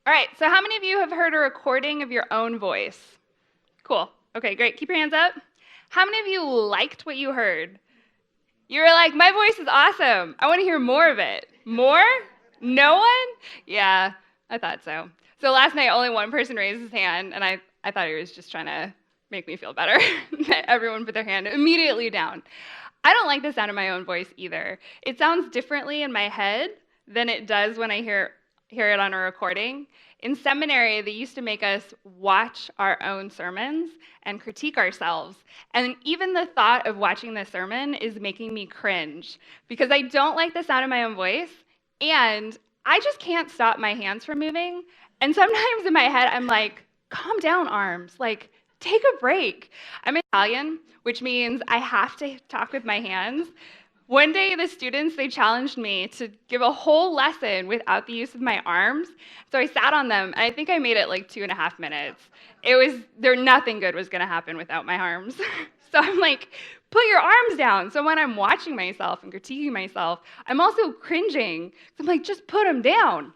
All right, so how many of you have heard a recording of your own voice? Cool. Okay, great. Keep your hands up. How many of you liked what you heard? You were like, my voice is awesome. I want to hear more of it. More? No one? Yeah, I thought so. So last night, only one person raised his hand, and I thought he was just trying to make me feel better. Everyone put their hand immediately down. I don't like the sound of my own voice either. It sounds differently in my head than it does when I hear it on a recording. In seminary, they used to make us watch our own sermons and critique ourselves. And even the thought of watching the sermon is making me cringe because I don't like the sound of my own voice, and I just can't stop my hands from moving. And sometimes in my head, I'm like, calm down, arms. Like, take a break. I'm Italian, which means I have to talk with my hands. One day, the students, they challenged me to give a whole lesson without the use of my arms. So I sat on them, and I think I made it like 2.5 minutes. Nothing good was gonna happen without my arms. So I'm like, put your arms down. So when I'm watching myself and critiquing myself, I'm also cringing. So I'm like, just put them down.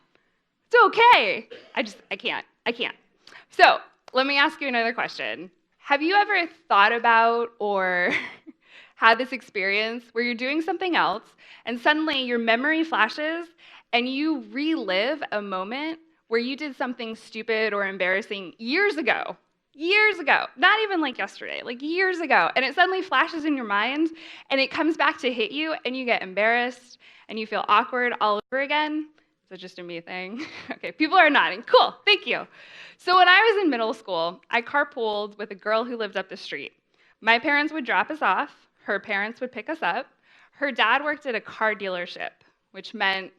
It's okay. I can't. So let me ask you another question. Have you ever thought about or had this experience where you're doing something else and suddenly your memory flashes and you relive a moment where you did something stupid or embarrassing years ago, not even like yesterday, like years ago, and it suddenly flashes in your mind and it comes back to hit you and you get embarrassed and you feel awkward all over again? Is that just a me thing? Okay, people are nodding. Cool, thank you. So when I was in middle school, I carpooled with a girl who lived up the street. My parents would drop us off. Her parents would pick us up. Her dad worked at a car dealership, which meant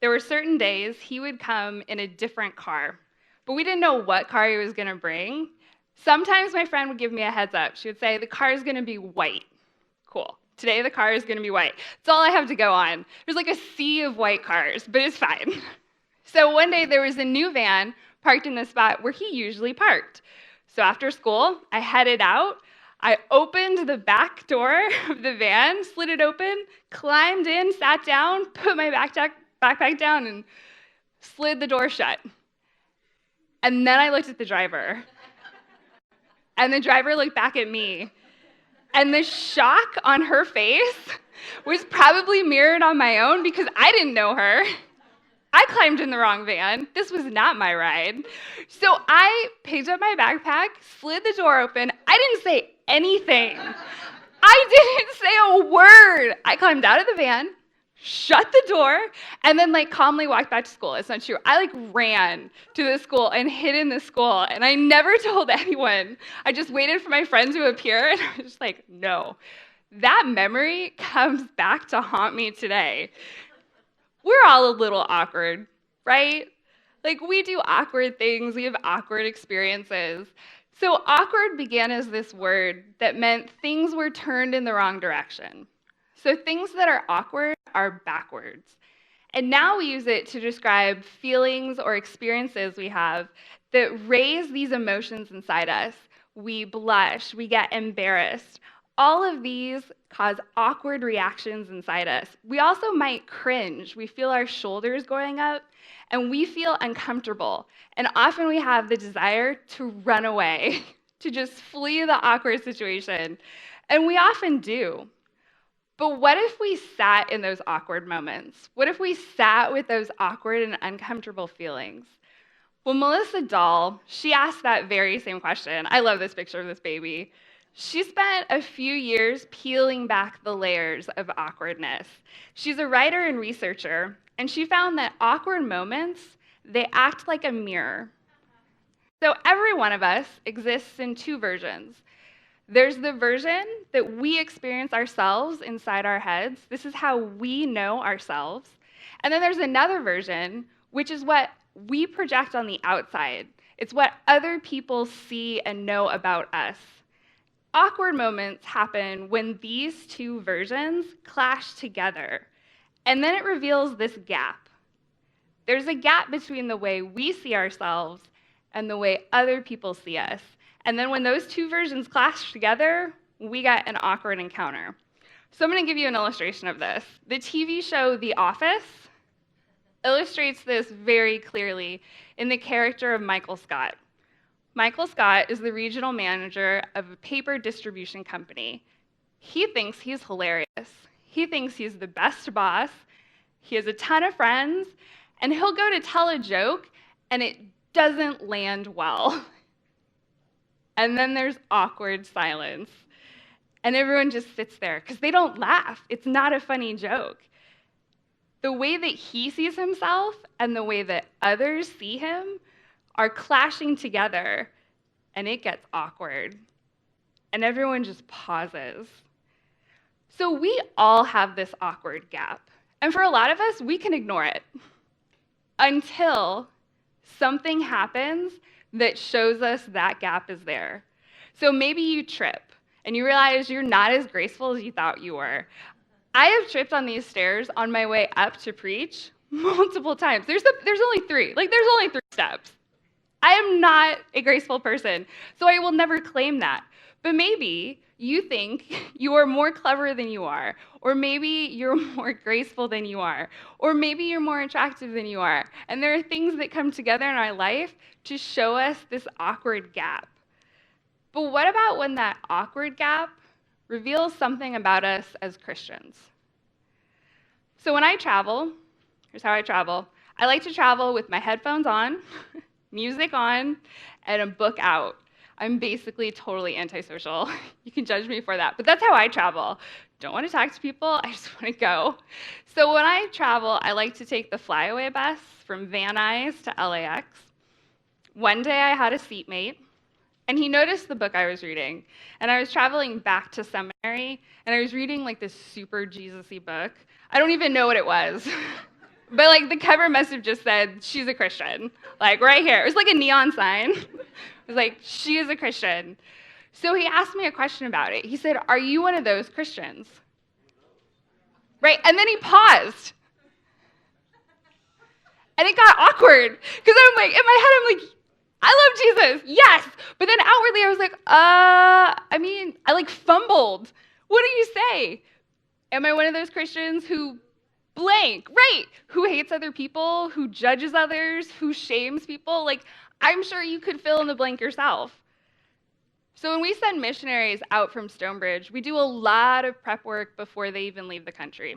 there were certain days he would come in a different car, but we didn't know what car he was going to bring. Sometimes my friend would give me a heads up. She would say, the car is going to be white. Cool. Today the car is going to be white. That's all I have to go on. There's like a sea of white cars, but it's fine. So one day there was a new van parked in the spot where he usually parked. So after school, I headed out. I opened the back door of the van, slid it open, climbed in, sat down, put my backpack down, and slid the door shut. And then I looked at the driver. And the driver looked back at me. And the shock on her face was probably mirrored on my own because I didn't know her. I climbed in the wrong van. This was not my ride. So I picked up my backpack, slid the door open. I didn't say anything. I didn't say a word. I climbed out of the van, shut the door, and then calmly walked back to school. It's not true. I ran to the school and hid in the school, and I never told anyone. I just waited for my friend to appear, and I was just like, no. That memory comes back to haunt me today. We're all a little awkward, right? We do awkward things. We have awkward experiences. So awkward began as this word that meant things were turned in the wrong direction. So things that are awkward are backwards. And now we use it to describe feelings or experiences we have that raise these emotions inside us. We blush, we get embarrassed. All of these cause awkward reactions inside us. We also might cringe. We feel our shoulders going up, and we feel uncomfortable. And often we have the desire to run away, to just flee the awkward situation. And we often do. But what if we sat in those awkward moments? What if we sat with those awkward and uncomfortable feelings? Well, Melissa Dahl, she asked that very same question. I love this picture of this baby. She spent a few years peeling back the layers of awkwardness. She's a writer and researcher, and she found that awkward moments, they act like a mirror. So every one of us exists in two versions. There's the version that we experience ourselves inside our heads. This is how we know ourselves. And then there's another version, which is what we project on the outside. It's what other people see and know about us. Awkward moments happen when these two versions clash together, and then it reveals this gap. There's a gap between the way we see ourselves and the way other people see us. And then when those two versions clash together, we get an awkward encounter. So I'm going to give you an illustration of this. The TV show The Office, illustrates this very clearly in the character of Michael Scott. Michael Scott is the regional manager of a paper distribution company. He thinks he's hilarious. He thinks he's the best boss. He has a ton of friends, and he'll go to tell a joke, and it doesn't land well. And then there's awkward silence. And everyone just sits there because they don't laugh. It's not a funny joke. The way that he sees himself and the way that others see him are clashing together, and it gets awkward. And everyone just pauses. So we all have this awkward gap. And for a lot of us, we can ignore it until something happens that shows us that gap is there. So maybe you trip and you realize you're not as graceful as you thought you were. I have tripped on these stairs on my way up to preach multiple times. There's only three. There's only 3 steps. I am not a graceful person, so I will never claim that. But maybe you think you are more clever than you are, or maybe you're more graceful than you are, or maybe you're more attractive than you are. And there are things that come together in our life to show us this awkward gap. But what about when that awkward gap reveals something about us as Christians? So when I travel, here's how I travel. I like to travel with my headphones on, music on, and a book out. I'm basically totally antisocial. You can judge me for that, but that's how I travel. Don't want to talk to people, I just want to go. So when I travel, I like to take the flyaway bus from Van Nuys to LAX. One day I had a seatmate, and he noticed the book I was reading. And I was traveling back to seminary, and I was reading this super Jesus-y book. I don't even know what it was. But the cover must have just said, she's a Christian, right here. It was like a neon sign. It was like, she is a Christian. So he asked me a question about it. He said, are you one of those Christians? Right? And then he paused. And it got awkward. Because I'm in my head, I'm like, I love Jesus, yes. But then outwardly, I was like, I fumbled. What do you say? Am I one of those Christians who blank, right? Who hates other people, who judges others, who shames people? I'm sure you could fill in the blank yourself. So when we send missionaries out from Stonebridge, we do a lot of prep work before they even leave the country.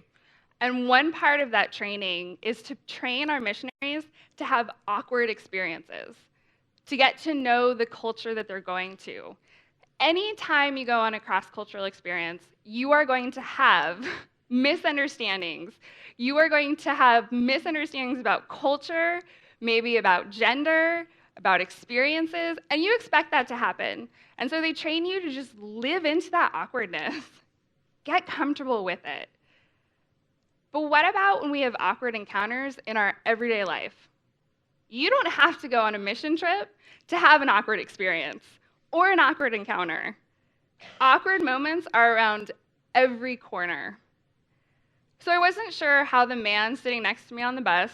And one part of that training is to train our missionaries to have awkward experiences, to get to know the culture that they're going to. Anytime you go on a cross-cultural experience, you are going to have misunderstandings. You are going to have misunderstandings about culture, maybe about gender, about experiences, and you expect that to happen. And so they train you to just live into that awkwardness. Get comfortable with it. But what about when we have awkward encounters in our everyday life? You don't have to go on a mission trip to have an awkward experience or an awkward encounter. Awkward moments are around every corner. So I wasn't sure how the man sitting next to me on the bus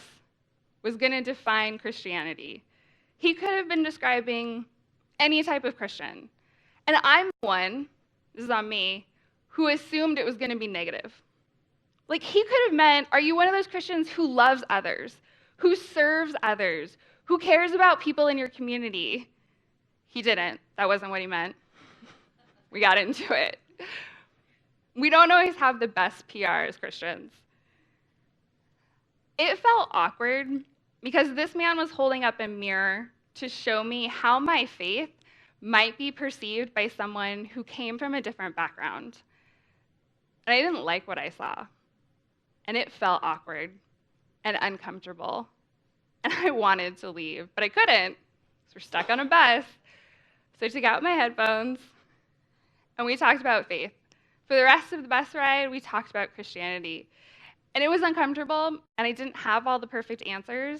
was going to define Christianity. He could have been describing any type of Christian. And I'm one, this is on me, who assumed it was going to be negative. He could have meant, are you one of those Christians who loves others, who serves others, who cares about people in your community? He didn't. That wasn't what he meant. We got into it. We don't always have the best PR as Christians. It felt awkward because this man was holding up a mirror to show me how my faith might be perceived by someone who came from a different background. And I didn't like what I saw. And it felt awkward and uncomfortable. And I wanted to leave, but I couldn't, because we're stuck on a bus. So I took out my headphones, and we talked about faith. For the rest of the bus ride, we talked about Christianity. And it was uncomfortable, and I didn't have all the perfect answers,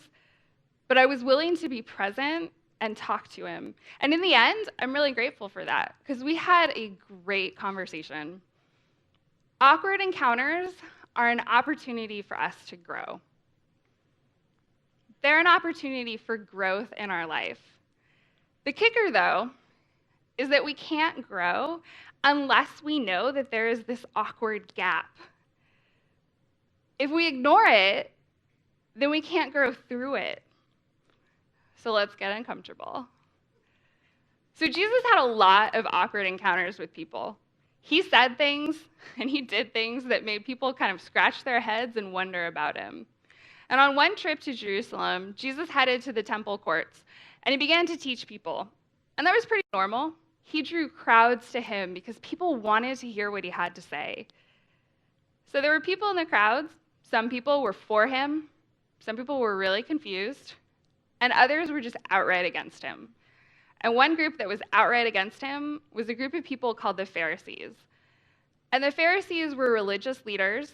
but I was willing to be present and talk to him. And in the end, I'm really grateful for that, because we had a great conversation. Awkward encounters are an opportunity for us to grow. They're an opportunity for growth in our life. The kicker, though, is that we can't grow unless we know that there is this awkward gap. If we ignore it, then we can't grow through it. So let's get uncomfortable. So Jesus had a lot of awkward encounters with people. He said things and he did things that made people kind of scratch their heads and wonder about him. And on one trip to Jerusalem, Jesus headed to the temple courts and he began to teach people. And that was pretty normal. He drew crowds to him because people wanted to hear what he had to say. So there were people in the crowds. Some people were for him. Some people were really confused. And others were just outright against him. And one group that was outright against him was a group of people called the Pharisees. And the Pharisees were religious leaders.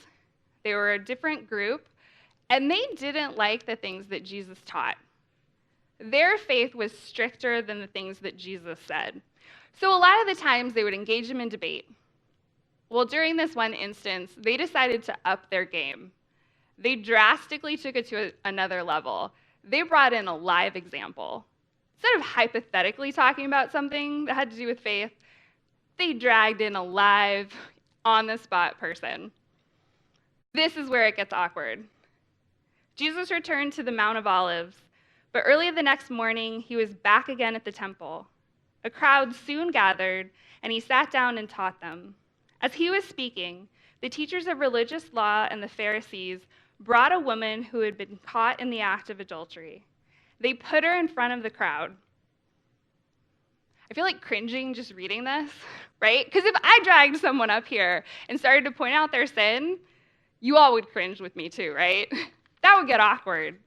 They were a different group, and they didn't like the things that Jesus taught. Their faith was stricter than the things that Jesus said. So a lot of the times they would engage him in debate. Well, during this one instance, they decided to up their game. They drastically took it to another level. They brought in a live example. Instead of hypothetically talking about something that had to do with faith, they dragged in a live, on-the-spot person. This is where it gets awkward. Jesus returned to the Mount of Olives, but early the next morning, he was back again at the temple. A crowd soon gathered, and he sat down and taught them. As he was speaking, the teachers of religious law and the Pharisees brought a woman who had been caught in the act of adultery. They put her in front of the crowd. I feel like cringing just reading this, right? Because if I dragged someone up here and started to point out their sin, you all would cringe with me too, right? That would get awkward.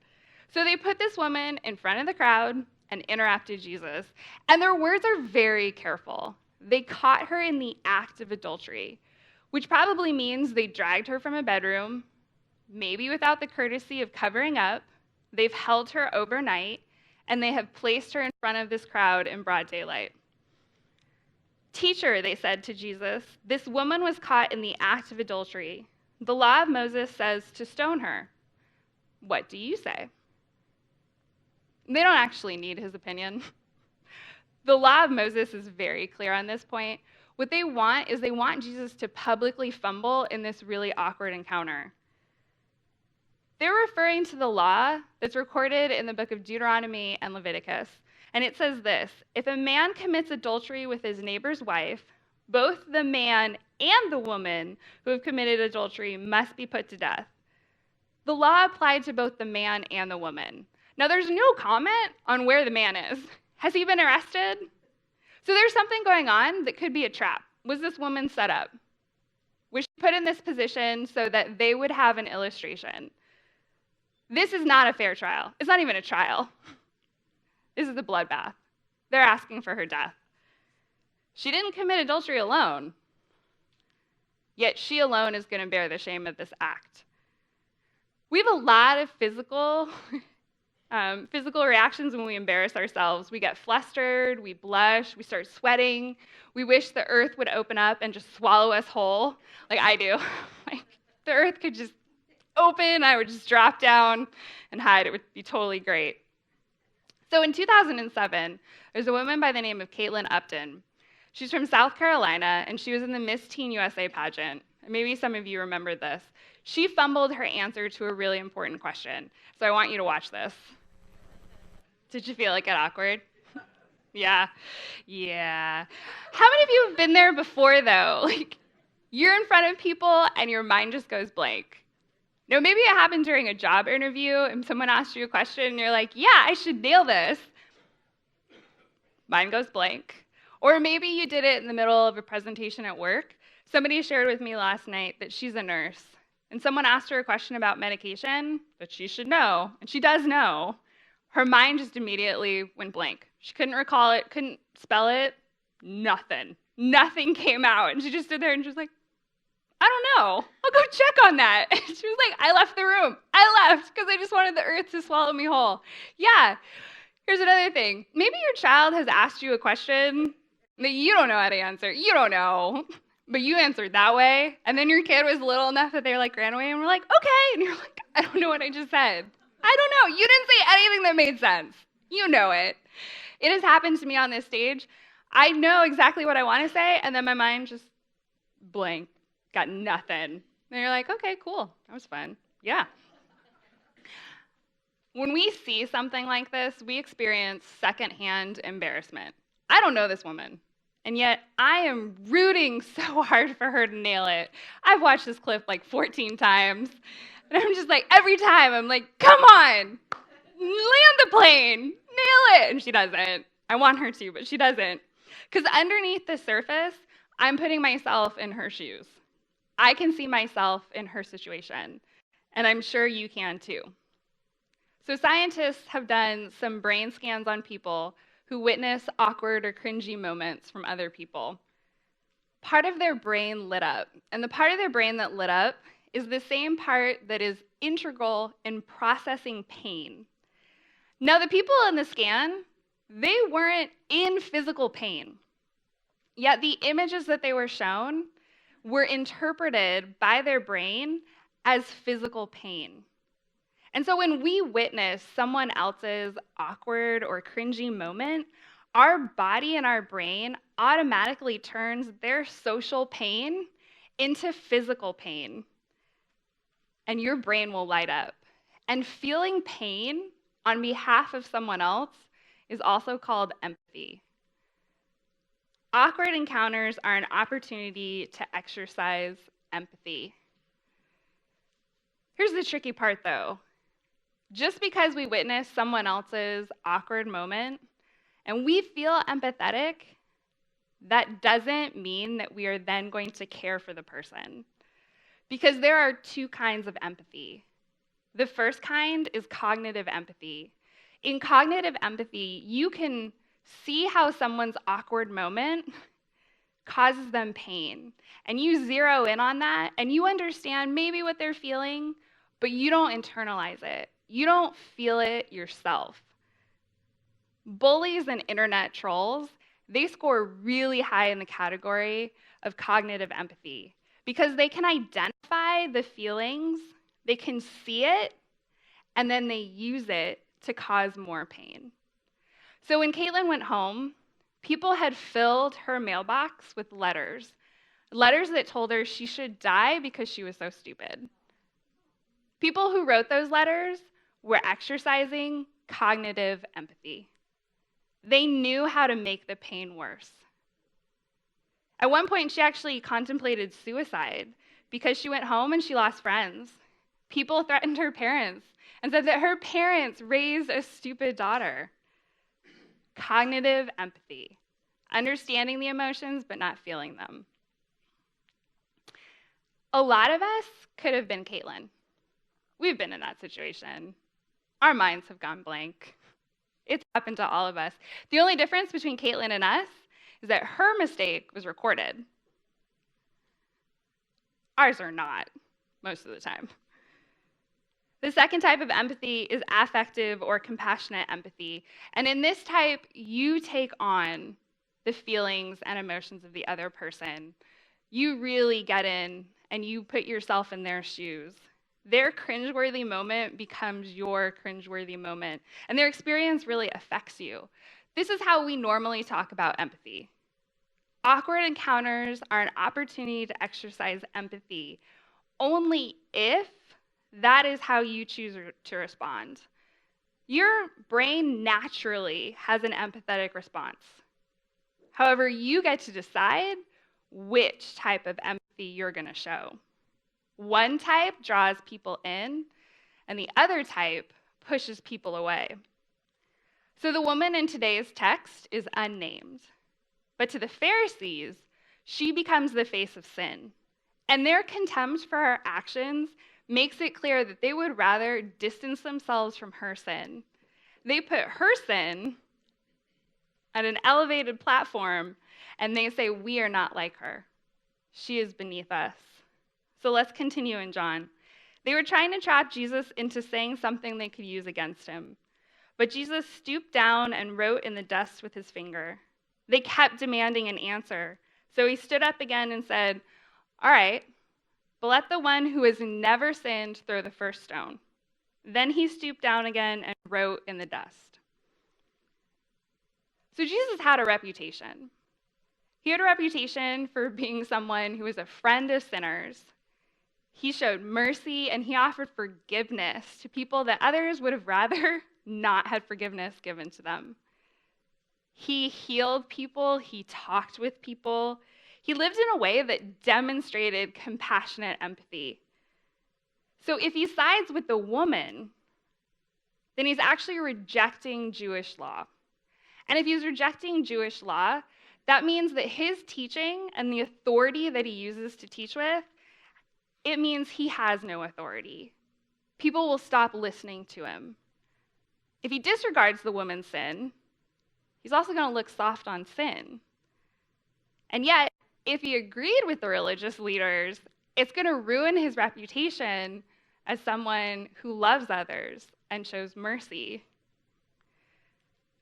So they put this woman in front of the crowd and interrupted Jesus. And their words are very careful. They caught her in the act of adultery, which probably means they dragged her from a bedroom, maybe without the courtesy of covering up. They've held her overnight, and they have placed her in front of this crowd in broad daylight. Teacher, they said to Jesus, this woman was caught in the act of adultery. The law of Moses says to stone her. What do you say? They don't actually need his opinion. The law of Moses is very clear on this point. What they want is they want Jesus to publicly fumble in this really awkward encounter. They're referring to the law that's recorded in the book of Deuteronomy and Leviticus. And it says this: if a man commits adultery with his neighbor's wife, both the man and the woman who have committed adultery must be put to death. The law applied to both the man and the woman. Now, there's no comment on where the man is. Has he been arrested? So there's something going on that could be a trap. Was this woman set up? Was she put in this position so that they would have an illustration? This is not a fair trial. It's not even a trial. This is a bloodbath. They're asking for her death. She didn't commit adultery alone, yet she alone is going to bear the shame of this act. We have a lot of physical reactions when we embarrass ourselves. We get flustered, we blush, we start sweating. We wish the earth would open up and just swallow us whole, like I do. Like the earth could just open, I would just drop down and hide. It would be totally great. So in 2007, there's a woman by the name of Caitlin Upton. She's from South Carolina, and she was in the Miss Teen USA pageant. Maybe some of you remember this. She fumbled her answer to a really important question. So I want you to watch this. Did you feel like it awkward? Yeah. How many of you have been there before, though? Like, you're in front of people, and your mind just goes blank. No, maybe it happened during a job interview and someone asked you a question and you're like, yeah, I should nail this. Mine goes blank. Or maybe you did it in the middle of a presentation at work. Somebody shared with me last night that she's a nurse and someone asked her a question about medication that she should know, and she does know. Her mind just immediately went blank. She couldn't recall it, couldn't spell it, nothing. Nothing came out. And she just stood there and she was like, I don't know. I'll go check on that. And she was like, I left the room. I left because I just wanted the earth to swallow me whole. Yeah. Here's another thing. Maybe your child has asked you a question that you don't know how to answer. You don't know. But you answered that way. And then your kid was little enough that they like ran away and were like, okay. And you're like, I don't know what I just said. I don't know. You didn't say anything that made sense. You know it. It has happened to me on this stage. I know exactly what I want to say, and then my mind just blank. Got nothing. And you're like, okay, cool. That was fun. Yeah. When we see something like this, we experience secondhand embarrassment. I don't know this woman, and yet I am rooting so hard for her to nail it. I've watched this clip like 14 times, and I'm just like, every time, I'm like, come on, land the plane, nail it. And she doesn't. I want her to, but she doesn't. Because underneath the surface, I'm putting myself in her shoes. I can see myself in her situation, and I'm sure you can too. So, scientists have done some brain scans on people who witness awkward or cringy moments from other people. Part of their brain lit up, and the part of their brain that lit up is the same part that is integral in processing pain. Now, the people in the scan, they weren't in physical pain, yet the images that they were shown were interpreted by their brain as physical pain. And so when we witness someone else's awkward or cringy moment, our body and our brain automatically turns their social pain into physical pain. And your brain will light up. And feeling pain on behalf of someone else is also called empathy. Awkward encounters are an opportunity to exercise empathy. Here's the tricky part, though. Just because we witness someone else's awkward moment and we feel empathetic, that doesn't mean that we are then going to care for the person. Because there are two kinds of empathy. The first kind is cognitive empathy. In cognitive empathy, you can see how someone's awkward moment causes them pain. And you zero in on that, and you understand maybe what they're feeling, but you don't internalize it. You don't feel it yourself. Bullies and internet trolls, they score really high in the category of cognitive empathy because they can identify the feelings, they can see it, and then they use it to cause more pain. So when Caitlin went home, people had filled her mailbox with letters that told her she should die because she was so stupid. People who wrote those letters were exercising cognitive empathy. They knew how to make the pain worse. At one point, she actually contemplated suicide because she went home and she lost friends. People threatened her parents and said that her parents raised a stupid daughter. Cognitive empathy, understanding the emotions but not feeling them. A lot of us could have been Caitlin. We've been in that situation. Our minds have gone blank. It's happened to all of us. The only difference between Caitlin and us is that her mistake was recorded. Ours are not, most of the time. The second type of empathy is affective or compassionate empathy. And in this type, you take on the feelings and emotions of the other person. You really get in and you put yourself in their shoes. Their cringeworthy moment becomes your cringeworthy moment, and their experience really affects you. This is how we normally talk about empathy. Awkward encounters are an opportunity to exercise empathy only if that is how you choose to respond. Your brain naturally has an empathetic response. However, you get to decide which type of empathy you're going to show. One type draws people in, and the other type pushes people away. So the woman in today's text is unnamed. But to the Pharisees, she becomes the face of sin. And their contempt for her actions makes it clear that they would rather distance themselves from her sin. They put her sin at an elevated platform, and they say, we are not like her. She is beneath us. So let's continue in John. They were trying to trap Jesus into saying something they could use against him. But Jesus stooped down and wrote in the dust with his finger. They kept demanding an answer. So he stood up again and said, all right, but let the one who has never sinned throw the first stone. Then he stooped down again and wrote in the dust. So Jesus had a reputation. He had a reputation for being someone who was a friend of sinners. He showed mercy and he offered forgiveness to people that others would have rather not had forgiveness given to them. He healed people, he talked with people. He lived in a way that demonstrated compassionate empathy. So if he sides with the woman, then he's actually rejecting Jewish law. And if he's rejecting Jewish law, that means that his teaching and the authority that he uses to teach with, it means he has no authority. People will stop listening to him. If he disregards the woman's sin, he's also going to look soft on sin. And yet, if he agreed with the religious leaders, it's going to ruin his reputation as someone who loves others and shows mercy.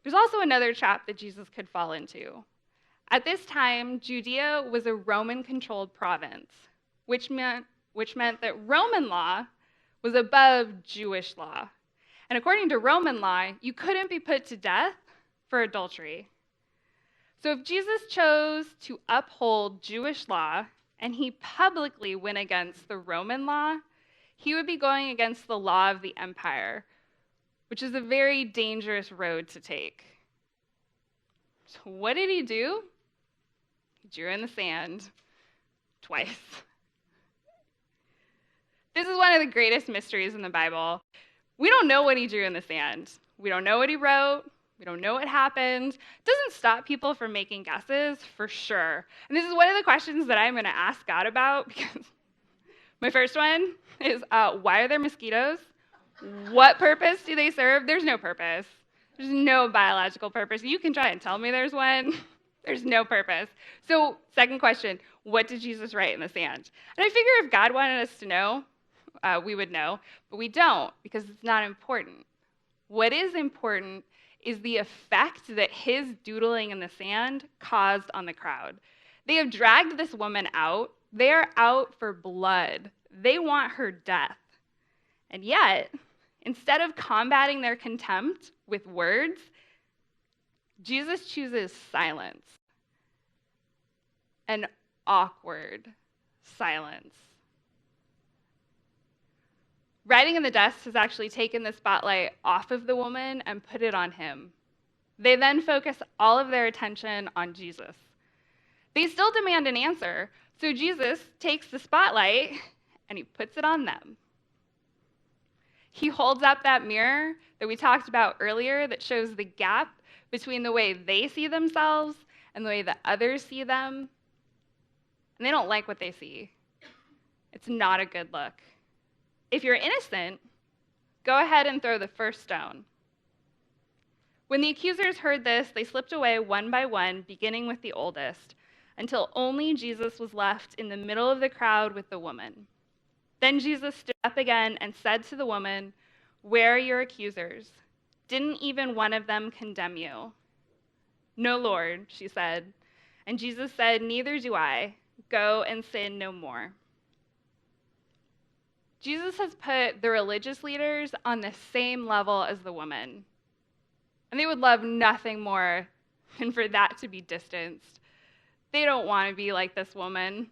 There's also another trap that Jesus could fall into. At this time, Judea was a Roman-controlled province, which meant that Roman law was above Jewish law. And according to Roman law, you couldn't be put to death for adultery. So if Jesus chose to uphold Jewish law and he publicly went against the Roman law, he would be going against the law of the empire, which is a very dangerous road to take. So what did he do? He drew in the sand twice. This is one of the greatest mysteries in the Bible. We don't know what he drew in the sand. We don't know what he wrote. We don't know what happened. It doesn't stop people from making guesses, for sure. And this is one of the questions that I'm going to ask God about, because my first one is, why are there mosquitoes? What purpose do they serve? There's no purpose. There's no biological purpose. You can try and tell me there's one. There's no purpose. So, second question, what did Jesus write in the sand? And I figure if God wanted us to know, we would know, but we don't, because it's not important. What is important is the effect that his doodling in the sand caused on the crowd. They have dragged this woman out. They are out for blood. They want her death. And yet, instead of combating their contempt with words, Jesus chooses silence. An awkward silence. Writing in the dust has actually taken the spotlight off of the woman and put it on him. They then focus all of their attention on Jesus. They still demand an answer, so Jesus takes the spotlight and he puts it on them. He holds up that mirror that we talked about earlier that shows the gap between the way they see themselves and the way that others see them. And they don't like what they see. It's not a good look. If you're innocent, go ahead and throw the first stone. When the accusers heard this, they slipped away one by one, beginning with the oldest, until only Jesus was left in the middle of the crowd with the woman. Then Jesus stood up again and said to the woman, "Where are your accusers? Didn't even one of them condemn you?" "No, Lord," she said. And Jesus said, "Neither do I. Go and sin no more." Jesus has put the religious leaders on the same level as the woman. And they would love nothing more than for that to be distanced. They don't want to be like this woman.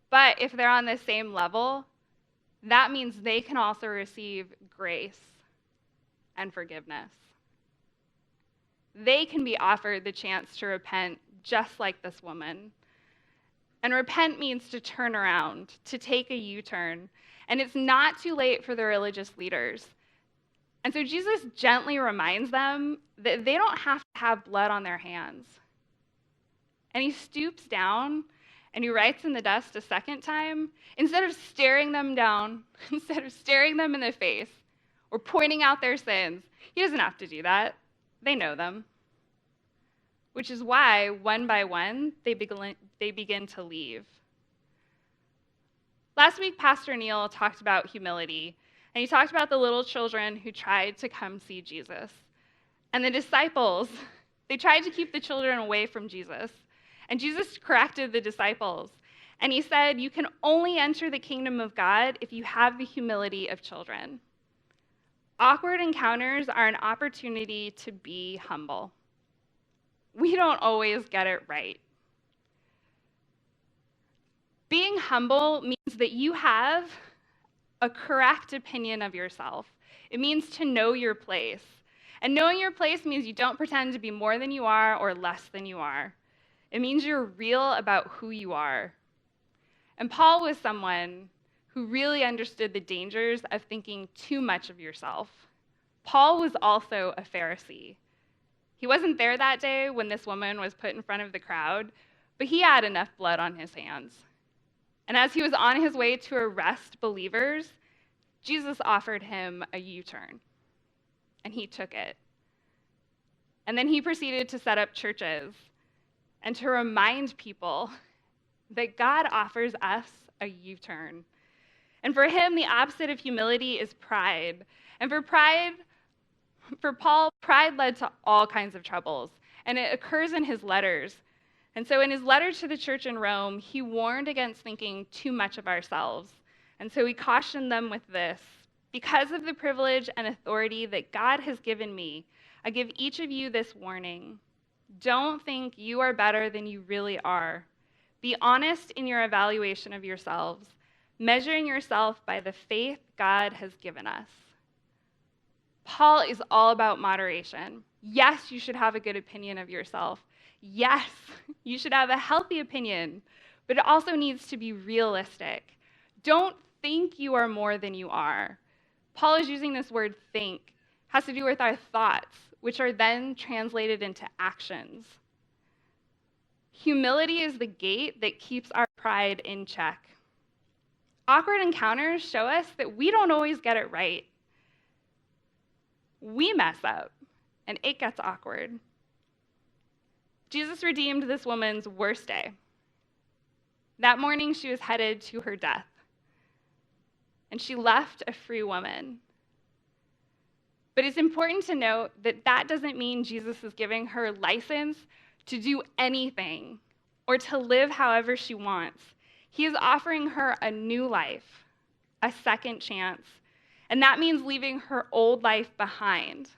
But if they're on the same level, that means they can also receive grace and forgiveness. They can be offered the chance to repent just like this woman. And repent means to turn around, to take a U-turn. And it's not too late for the religious leaders. And so Jesus gently reminds them that they don't have to have blood on their hands. And he stoops down and he writes in the dust a second time. Instead of staring them down, instead of staring them in the face or pointing out their sins, he doesn't have to do that. They know them. Which is why, one by one, they begin to leave. Last week, Pastor Neil talked about humility, and he talked about the little children who tried to come see Jesus. And the disciples, they tried to keep the children away from Jesus. And Jesus corrected the disciples, and he said, "You can only enter the kingdom of God if you have the humility of children." Awkward encounters are an opportunity to be humble. We don't always get it right. Being humble means that you have a correct opinion of yourself. It means to know your place. And knowing your place means you don't pretend to be more than you are or less than you are. It means you're real about who you are. And Paul was someone who really understood the dangers of thinking too much of yourself. Paul was also a Pharisee. He wasn't there that day when this woman was put in front of the crowd, but he had enough blood on his hands. And as he was on his way to arrest believers, Jesus offered him a U-turn, and he took it. And then he proceeded to set up churches and to remind people that God offers us a U-turn. And for him, the opposite of humility is pride. And for Paul, pride led to all kinds of troubles, and it occurs in his letters. And so in his letter to the church in Rome, he warned against thinking too much of ourselves. And so he cautioned them with this: because of the privilege and authority that God has given me, I give each of you this warning. Don't think you are better than you really are. Be honest in your evaluation of yourselves, measuring yourself by the faith God has given us. Paul is all about moderation. Yes, you should have a good opinion of yourself. Yes, you should have a healthy opinion, but it also needs to be realistic. Don't think you are more than you are. Paul is using this word think. It has to do with our thoughts, which are then translated into actions. Humility is the gate that keeps our pride in check. Awkward encounters show us that we don't always get it right. We mess up, and it gets awkward. Jesus redeemed this woman's worst day. That morning, she was headed to her death, and she left a free woman. But it's important to note that that doesn't mean Jesus is giving her license to do anything or to live however she wants. He is offering her a new life, a second chance, and that means leaving her old life behind.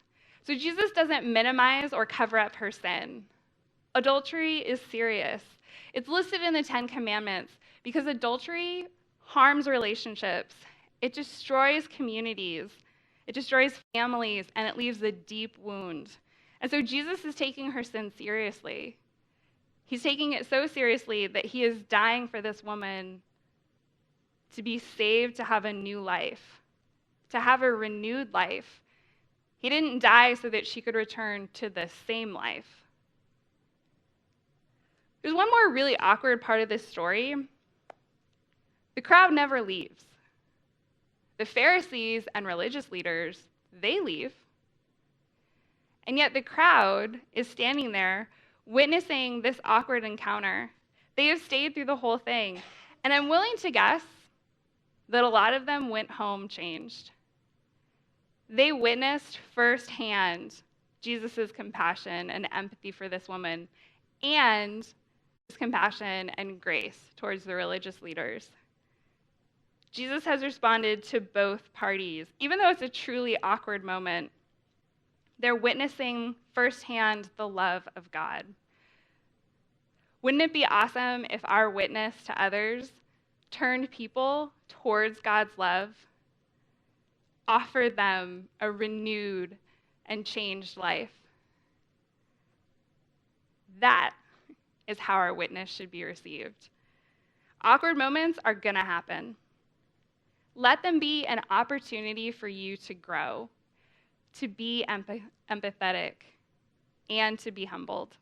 So Jesus doesn't minimize or cover up her sin. Adultery is serious. It's listed in the 10 Commandments because adultery harms relationships. It destroys communities. It destroys families, and it leaves a deep wound. And so Jesus is taking her sin seriously. He's taking it so seriously that he is dying for this woman to be saved, to have a new life, to have a renewed life. He didn't die so that she could return to the same life. There's one more really awkward part of this story. The crowd never leaves. The Pharisees and religious leaders, they leave. And yet the crowd is standing there witnessing this awkward encounter. They have stayed through the whole thing. And I'm willing to guess that a lot of them went home changed. They witnessed firsthand Jesus' compassion and empathy for this woman and his compassion and grace towards the religious leaders. Jesus has responded to both parties. Even though it's a truly awkward moment, they're witnessing firsthand the love of God. Wouldn't it be awesome if our witness to others turned people towards God's love, offered them a renewed and changed life? That is how our witness should be received. Awkward moments are going to happen. Let them be an opportunity for you to grow, to be empathetic, and to be humbled.